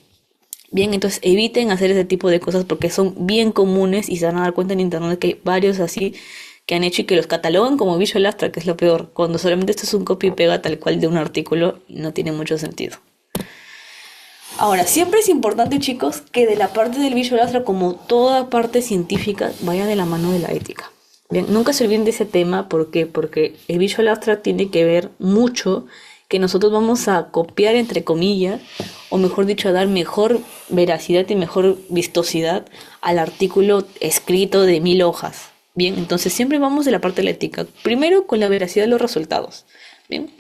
Bien, entonces eviten hacer ese tipo de cosas porque son bien comunes y se van a dar cuenta en internet que hay varios así que han hecho y que los catalogan como Visual Illustrator, que es lo peor, cuando solamente esto es un copia y pega tal cual de un artículo y no tiene mucho sentido. Ahora, siempre es importante, chicos, que de la parte del Visual Illustrator, como toda parte científica, vaya de la mano de la ética. Bien, nunca se olviden de ese tema, ¿por qué? Porque el Visual Illustrator tiene que ver mucho que nosotros vamos a copiar, entre comillas, o mejor dicho, a dar mejor veracidad y mejor vistosidad al artículo escrito de 1000 hojas. Bien, entonces siempre vamos de la parte de la ética. Primero con la veracidad de los resultados. Bien.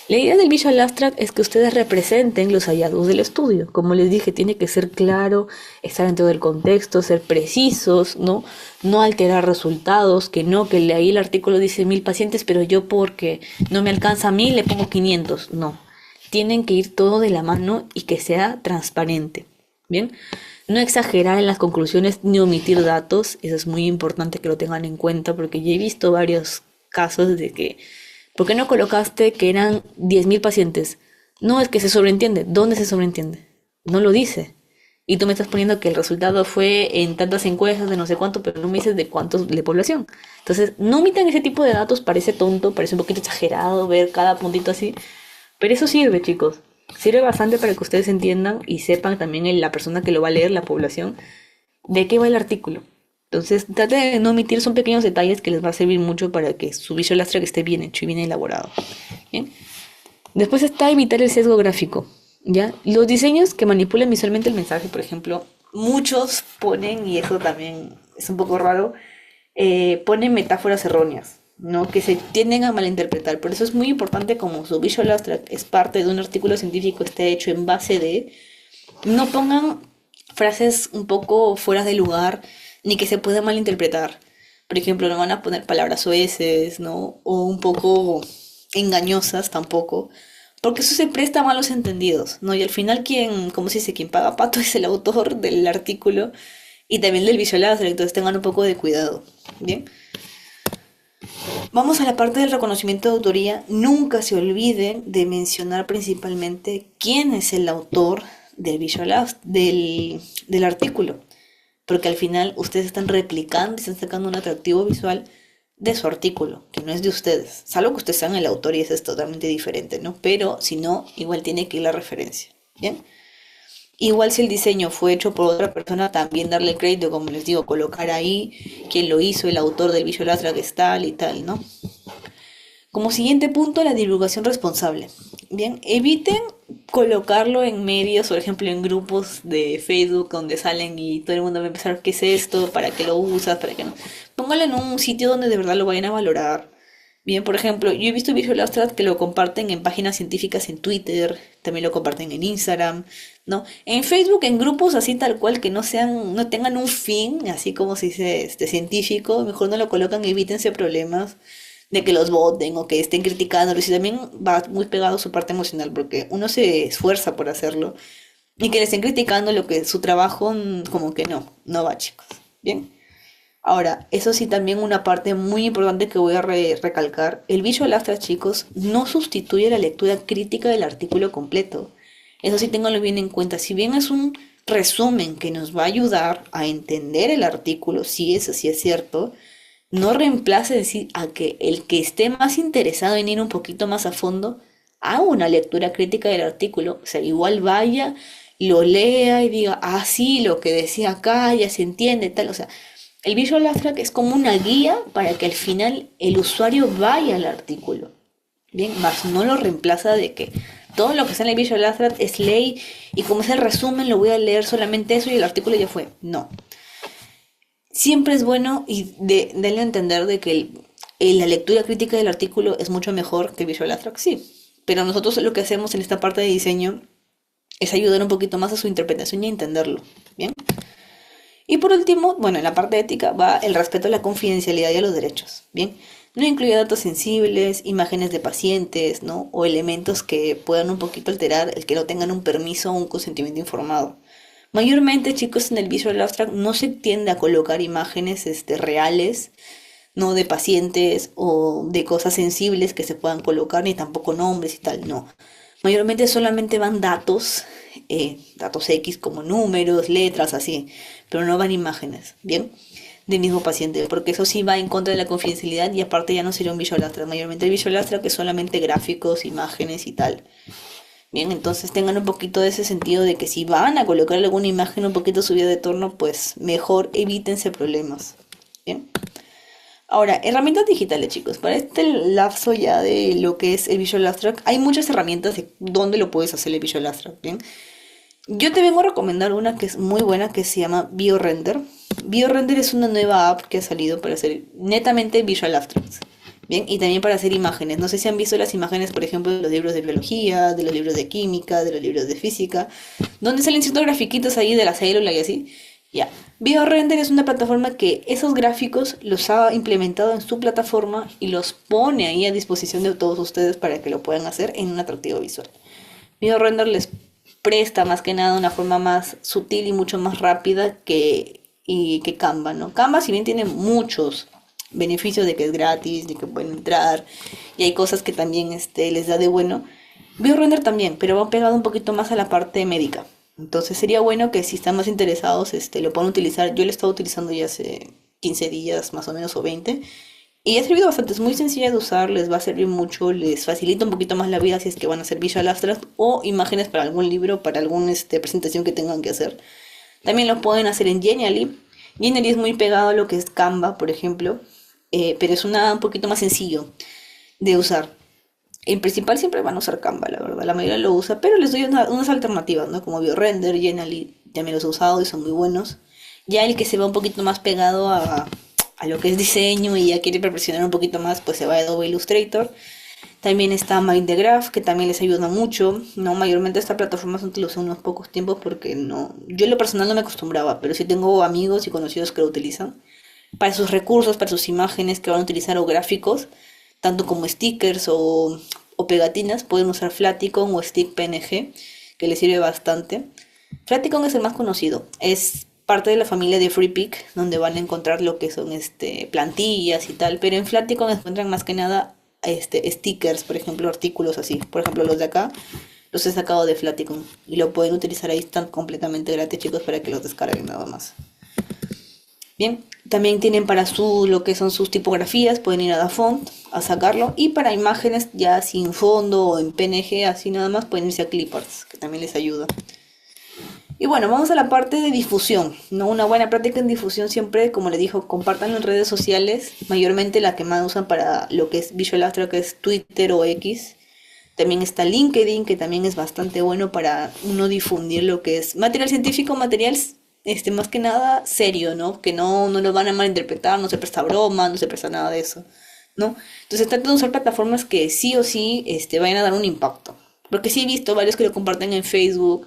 La idea del Visual Abstract es que ustedes representen los hallazgos del estudio. Como les dije, tiene que ser claro, estar dentro del contexto, ser precisos, ¿no? No alterar resultados, que no, que ahí el artículo dice 1000 pacientes, pero yo porque no me alcanza a 1000 le pongo 500. No, tienen que ir todo de la mano y que sea transparente, ¿bien? No exagerar en las conclusiones ni omitir datos, eso es muy importante que lo tengan en cuenta porque ya he visto varios casos de que ¿por qué no colocaste que eran 10.000 pacientes? No, es que se sobreentiende. ¿Dónde se sobreentiende? No lo dice. Y tú me estás poniendo que el resultado fue en tantas encuestas de no sé cuánto, pero no me dices de cuántos de población. Entonces, no omitan ese tipo de datos, parece tonto, parece un poquito exagerado ver cada puntito así. Pero eso sirve, chicos. Sirve bastante para que ustedes entiendan y sepan también la persona que lo va a leer, la población, de qué va el artículo. Entonces, trate de no omitir, son pequeños detalles que les va a servir mucho para que su Visual Abstract esté bien hecho y bien elaborado. ¿Bien? Después está evitar el sesgo gráfico. ¿Ya? Los diseños que manipulan visualmente el mensaje, por ejemplo, muchos ponen, y eso también es un poco raro, ponen metáforas erróneas, ¿no? Que se tienden a malinterpretar. Por eso es muy importante, como su Visual Abstract es parte de un artículo científico, esté hecho en base de, no pongan frases un poco fuera de lugar ni que se pueda malinterpretar. Por ejemplo, no van a poner palabras soeces, ¿no? O un poco engañosas tampoco, porque eso se presta a malos entendidos, ¿no? Y al final quien, ¿cómo se dice? Quien paga pato es el autor del artículo y también del visualizer, entonces tengan un poco de cuidado, ¿bien? Vamos a la parte del reconocimiento de autoría. Nunca se olviden de mencionar principalmente quién es el autor del del artículo, porque al final ustedes están replicando y están sacando un atractivo visual de su artículo, que no es de ustedes, salvo que ustedes sean el autor y eso es totalmente diferente, ¿no? Pero si no, igual tiene que ir la referencia, ¿bien? Igual si el diseño fue hecho por otra persona, también darle crédito, como les digo, colocar ahí quién lo hizo, el autor del Visual Abstract es tal y tal, ¿no? Como siguiente punto, la divulgación responsable. Bien, eviten colocarlo en medios, por ejemplo, en grupos de Facebook donde salen y todo el mundo va a empezar, ¿qué es esto? ¿Para qué lo usas? ¿Para qué no? Póngalo en un sitio donde de verdad lo vayan a valorar. Bien, por ejemplo, yo he visto Visual Abstract que lo comparten en páginas científicas en Twitter, también lo comparten en Instagram, ¿no? En Facebook, en grupos así tal cual que no sean, no tengan un fin, así como se dice, científico, mejor no lo colocan, evítense problemas. de que los voten o que estén criticándolo, y también va muy pegado a su parte emocional, porque uno se esfuerza por hacerlo, y que le estén criticando lo que su trabajo, como que no va, chicos. Bien. Ahora, eso sí, también una parte muy importante que voy a recalcar, el Visual Abstract, chicos, no sustituye la lectura crítica del artículo completo. Eso sí, ténganlo bien en cuenta. Si bien es un resumen que nos va a ayudar a entender el artículo, sí, eso sí es cierto, no reemplace decir a que el que esté más interesado en ir un poquito más a fondo haga una lectura crítica del artículo. O sea, igual vaya, lo lea y diga, ah, sí, lo que decía acá ya se entiende, tal. O sea, el Visual Abstract es como una guía para que al final el usuario vaya al artículo. Bien, más no lo reemplaza de que todo lo que está en el Visual Abstract es ley y como es el resumen lo voy a leer solamente eso y el artículo ya fue. No. Siempre es bueno y darle a entender de que la lectura crítica del artículo es mucho mejor que el Visual Abstract, sí. Pero nosotros lo que hacemos en esta parte de diseño es ayudar un poquito más a su interpretación y a entenderlo. Bien. Y por último, bueno, en la parte ética va el respeto a la confidencialidad y a los derechos, ¿bien? No incluye datos sensibles, imágenes de pacientes, ¿no? O elementos que puedan un poquito alterar el que no tengan un permiso o un consentimiento informado. Mayormente, chicos, en el Visual Abstract no se tiende a colocar imágenes reales, no de pacientes o de cosas sensibles que se puedan colocar, ni tampoco nombres y tal, no. Mayormente solamente van datos, datos X como números, letras, así, pero no van imágenes, ¿bien? Del mismo paciente, porque eso sí va en contra de la confidencialidad y aparte ya no sería un Visual Abstract. Mayormente el Visual Abstract es solamente gráficos, imágenes y tal. Bien, entonces tengan un poquito de ese sentido de que si van a colocar alguna imagen un poquito subida de tono, pues mejor evítense problemas. Bien. Ahora, herramientas digitales, chicos. Para este lapso ya de lo que es el Visual Abstract, hay muchas herramientas de dónde lo puedes hacer el Visual Abstract, ¿bien? Yo te vengo a recomendar una que es muy buena que se llama BioRender. BioRender es una nueva app que ha salido para hacer netamente Visual Abstracts, ¿bien? Y también para hacer imágenes. No sé si han visto las imágenes, por ejemplo, de los libros de biología, de los libros de química, de los libros de física, donde salen ciertos grafiquitos ahí de la célula y así. Ya. BioRender es una plataforma que esos gráficos los ha implementado en su plataforma y los pone ahí a disposición de todos ustedes para que lo puedan hacer en un atractivo visual. BioRender les presta más que nada una forma más sutil y mucho más rápida que Canva, ¿no? Canva, si bien tiene muchos beneficios de que es gratis, de que pueden entrar y hay cosas que también les da de bueno, BioRender también, pero va pegado un poquito más a la parte médica. Entonces sería bueno que si están más interesados, lo puedan utilizar. Yo lo he estado utilizando ya hace 15 días más o menos o 20. Y ha servido bastante, es muy sencilla de usar, les va a servir mucho, les facilita un poquito más la vida si es que van a hacer Visual Abstract o imágenes para algún libro, para alguna presentación que tengan que hacer. También lo pueden hacer en Genially. Genially es muy pegado a lo que es Canva, por ejemplo, pero es un poquito más sencillo de usar. En principal siempre van a usar Canva, la verdad, la mayoría lo usa, pero les doy unas alternativas, ¿no? Como BioRender, Genially, también los he usado y son muy buenos. Ya el que se va un poquito más pegado a lo que es diseño y ya quiere perfeccionar un poquito más, pues se va a Adobe Illustrator. También está Mind the Graph, que también les ayuda mucho, ¿no? Mayormente esta plataforma son lo usé unos pocos tiempos porque no, yo en lo personal no me acostumbraba, pero sí tengo amigos y conocidos que lo utilizan para sus recursos, para sus imágenes que van a utilizar o gráficos, tanto como stickers o pegatinas, pueden usar Flaticon o Stick PNG, que les sirve bastante. Flaticon es el más conocido, es parte de la familia de FreePic, donde van a encontrar lo que son plantillas y tal, pero en Flaticon encuentran más que nada stickers, por ejemplo, artículos así. Por ejemplo, los de acá los he sacado de Flaticon y lo pueden utilizar ahí, están completamente gratis, chicos, para que los descarguen nada más. Bien, también tienen para lo que son sus tipografías, pueden ir a DaFont a sacarlo, y para imágenes ya sin fondo o en PNG así nada más pueden irse a Clipart, que también les ayuda. Y bueno, vamos a la parte de difusión, ¿no? Una buena práctica en difusión siempre, como les dijo, compártanlo en redes sociales, mayormente la que más usan para lo que es Visual Abstract, que es Twitter o X. También está LinkedIn, que también es bastante bueno para uno difundir lo que es material científico, material más que nada serio, ¿no? Que no lo van a malinterpretar, no se presta broma, no se presta nada de eso, ¿no? Entonces trata de usar plataformas que sí o sí vayan a dar un impacto. Porque sí he visto varios que lo comparten en Facebook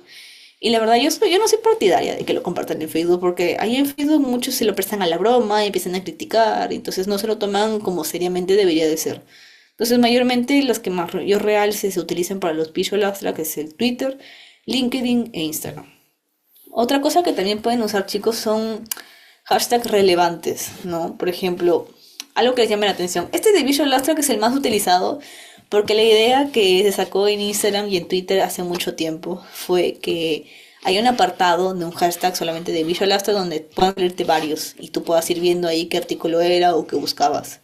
Y la verdad, yo no soy partidaria de que lo compartan en Facebook, porque ahí en Facebook muchos se lo prestan a la broma y empiezan a criticar, y entonces no se lo toman como seriamente debería de ser. Entonces, mayormente las que más yo real se utilizan para los visual abstract es el Twitter, LinkedIn e Instagram. Otra cosa que también pueden usar, chicos, son hashtags relevantes, ¿no? Por ejemplo, algo que les llame la atención. Este de Visual Abstract es el más utilizado porque la idea que se sacó en Instagram y en Twitter hace mucho tiempo fue que hay un apartado de un hashtag solamente de Visual Abstract donde puedan leerte varios y tú puedas ir viendo ahí qué artículo era o qué buscabas.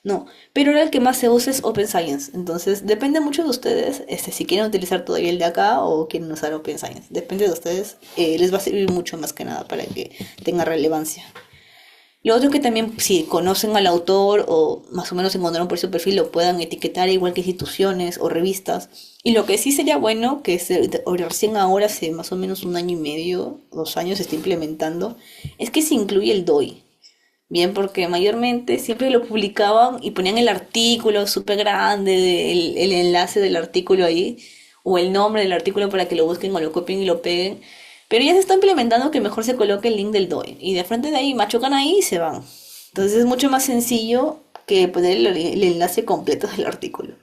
No, pero ahora el que más se usa es Open Science. Entonces, depende mucho de ustedes, si quieren utilizar todavía el de acá o quieren usar Open Science. Depende de ustedes. Les va a servir mucho más que nada para que tenga relevancia. Lo otro que también, si conocen al autor o más o menos encontraron por su perfil, lo puedan etiquetar igual que instituciones o revistas. Y lo que sí sería bueno, que recién ahora, hace más o menos un año y medio, 2 años, se está implementando, es que se incluye el DOI. Bien, porque mayormente siempre lo publicaban y ponían el artículo súper grande, el enlace del artículo ahí, o el nombre del artículo para que lo busquen o lo copien y lo peguen. Pero ya se está implementando que mejor se coloque el link del DOI. Y de frente de ahí machucan ahí y se van. Entonces es mucho más sencillo que poner el enlace completo del artículo.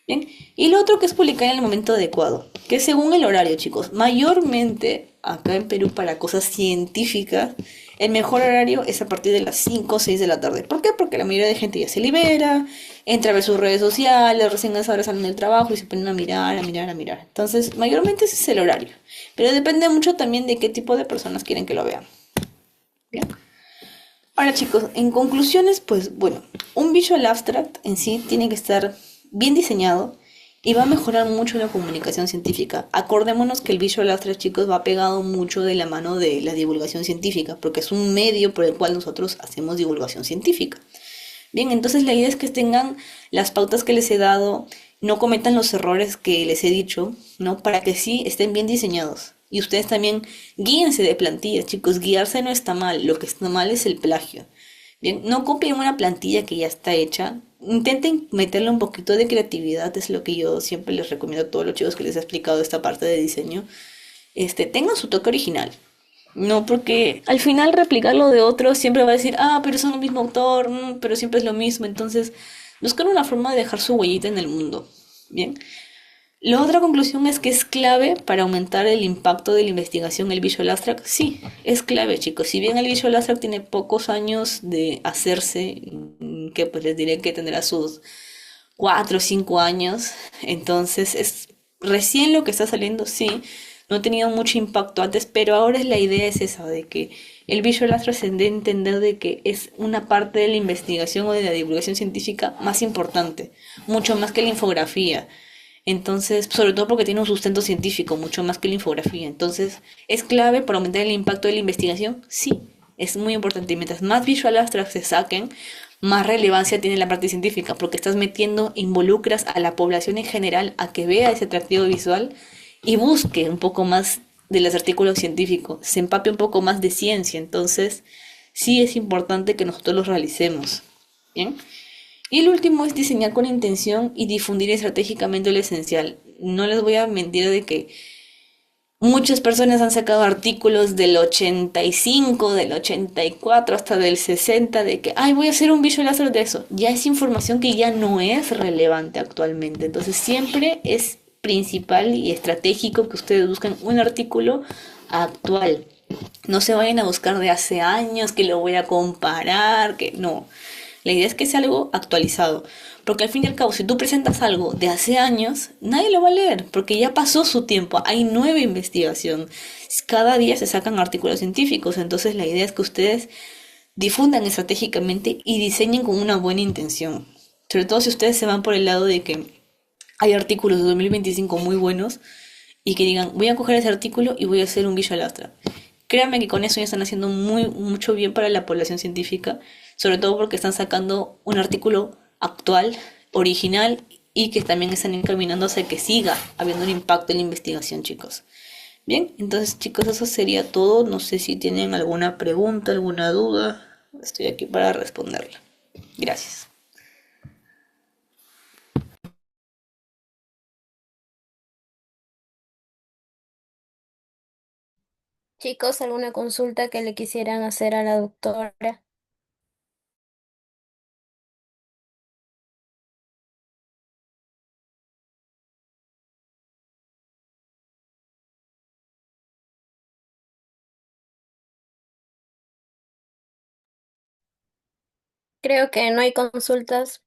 Bien, y lo otro que es publicar en el momento adecuado, que es según el horario, chicos. Mayormente acá en Perú para cosas científicas, el mejor horario es a partir de las 5 o 6 de la tarde. ¿Por qué? Porque la mayoría de gente ya se libera, entra a ver sus redes sociales, recién a esa hora salen del trabajo y se ponen a mirar, a mirar, a mirar. Entonces, mayormente ese es el horario. Pero depende mucho también de qué tipo de personas quieren que lo vean. Bien. Ahora chicos, en conclusiones, pues bueno, un Visual Abstract en sí tiene que estar bien diseñado y va a mejorar mucho la comunicación científica. Acordémonos que el Visual Abstract, chicos, va pegado mucho de la mano de la divulgación científica, porque es un medio por el cual nosotros hacemos divulgación científica. Bien, entonces la idea es que tengan las pautas que les he dado, no cometan los errores que les he dicho, ¿no? Para que sí estén bien diseñados. Y ustedes también guíense de plantillas, chicos. Guiarse no está mal, lo que está mal es el plagio. Bien, no copien una plantilla que ya está hecha. Intenten meterle un poquito de creatividad, es lo que yo siempre les recomiendo a todos los chicos que les he explicado esta parte de diseño. Tengan su toque original. No, porque al final replicar lo de otros siempre va a decir, ah, pero son el mismo autor, pero siempre es lo mismo. Entonces, buscar una forma de dejar su huellita en el mundo. Bien. La otra conclusión es que es clave para aumentar el impacto de la investigación el Visual Abstract. Sí, es clave, chicos. Si bien el Visual Abstract tiene pocos años de hacerse, que pues les diré que tendrá sus 4 o 5 años, entonces es recién lo que está saliendo, sí, no ha tenido mucho impacto antes, pero ahora la idea es esa, de que el Visual Abstract se dé a entender de que es una parte de la investigación o de la divulgación científica más importante, mucho más que la infografía. Entonces, sobre todo porque tiene un sustento científico, mucho más que la infografía. Entonces, ¿es clave para aumentar el impacto de la investigación? Sí, es muy importante. Y mientras más visual abstracts se saquen, más relevancia tiene la parte científica, porque estás metiendo, involucras a la población en general a que vea ese atractivo visual y busque un poco más de los artículos científicos, se empape un poco más de ciencia. Entonces, sí es importante que nosotros los realicemos. ¿Bien? Y el último es diseñar con intención y difundir estratégicamente lo esencial. No les voy a mentir de que muchas personas han sacado artículos del 85, del 84, hasta del 60, de que, ay, voy a hacer un visual abstract de eso. Ya es información que ya no es relevante actualmente. Entonces siempre es principal y estratégico que ustedes busquen un artículo actual. No se vayan a buscar de hace años, que lo voy a comparar, que no. La idea es que sea algo actualizado. Porque al fin y al cabo, si tú presentas algo de hace años, nadie lo va a leer, porque ya pasó su tiempo, hay nueva investigación. Cada día se sacan artículos científicos, entonces la idea es que ustedes difundan estratégicamente y diseñen con una buena intención. Sobre todo si ustedes se van por el lado de que hay artículos de 2025 muy buenos y que digan, voy a coger ese artículo y voy a hacer un visual abstract. Créanme que con eso ya están haciendo mucho bien para la población científica, sobre todo porque están sacando un artículo actual, original y que también están encaminándose a que siga habiendo un impacto en la investigación, chicos. Bien, entonces chicos, eso sería todo. No sé si tienen alguna pregunta, alguna duda. Estoy aquí para responderla. Gracias. Chicos, ¿alguna consulta que le quisieran hacer a la doctora? Creo que no hay consultas.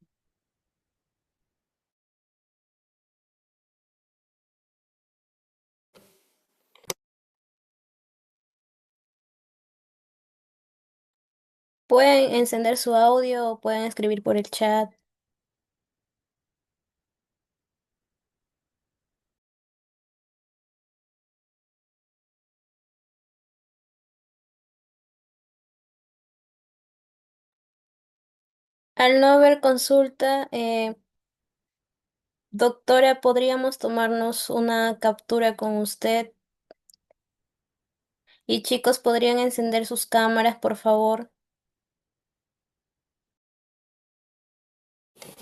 Pueden encender su audio o pueden escribir por el chat. Al no haber consulta, doctora, ¿podríamos tomarnos una captura con usted? Y chicos, ¿podrían encender sus cámaras, por favor?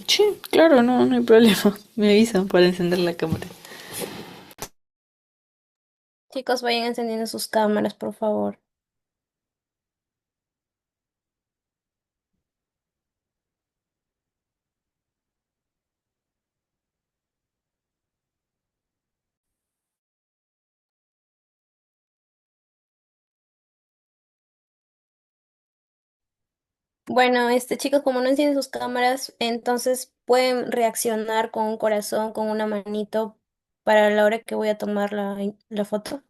Sí, claro, no, no hay problema. Me avisan para encender la cámara. Chicos, vayan encendiendo sus cámaras, por favor. Bueno, chicos, como no encienden sus cámaras, entonces pueden reaccionar con un corazón, con una manito, para la hora que voy a tomar la foto.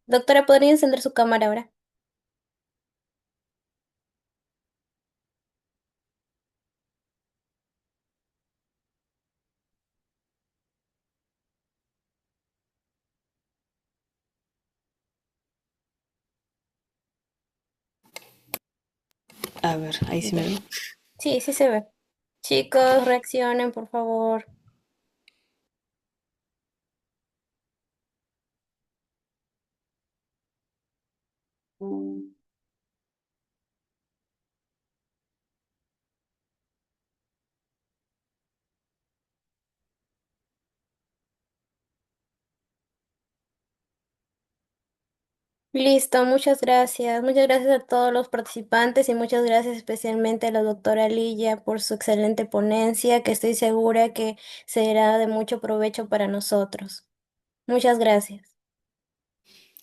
Doctora, ¿podría encender su cámara ahora? A ver, ahí sí me Ya. ven. Sí, sí se ve. Chicos, reaccionen, por favor. Listo, muchas gracias. Muchas gracias a todos los participantes y muchas gracias especialmente a la doctora Lilla por su excelente ponencia, que estoy segura que será de mucho provecho para nosotros. Muchas gracias.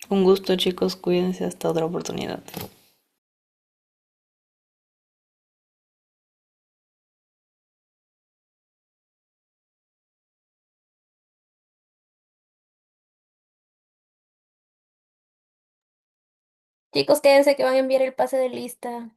Un gusto, chicos. Cuídense hasta otra oportunidad. Chicos, quédense que van a enviar el pase de lista.